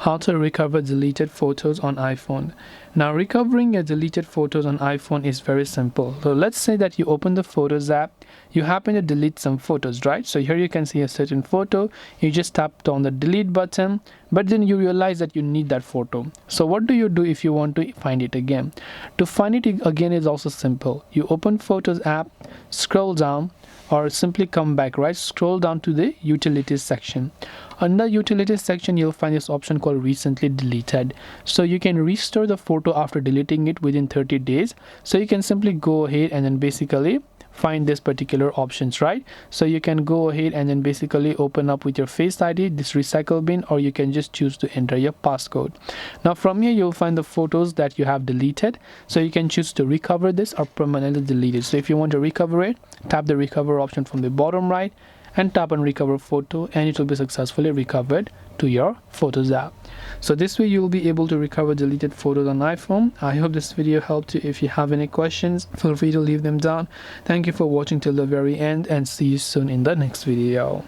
How to recover deleted photos on iPhone. Now, recovering your deleted photos on iPhone is very simple. So let's say that you open the Photos app, you happen to delete some photos, right? So here you can see a certain photo, you just tapped on the delete button, but then you realize that you need that photo. So what do you do if you want to find it again? To find it again is also simple. You open Photos app, scroll down, or simply come back, right? Scroll down to the utilities section. Under utilities section, you'll find this option called recently deleted. So you can restore the photo after deleting it within 30 days. So you can simply go ahead and then basically find this particular options, right? So you can go ahead and then basically open up with your Face ID this recycle bin, or you can just choose to enter your passcode. Now from here you'll find the photos that you have deleted, so you can choose to recover this or permanently delete it. So if you want to recover it, tap the recover option from the bottom right and tap on recover photo, and it will be successfully recovered to your Photos app. So this way you will be able to recover deleted photos on iPhone. I hope this video helped you. If you have any questions, feel free to leave them down. Thank you for watching till the very end, and see you soon in the next video.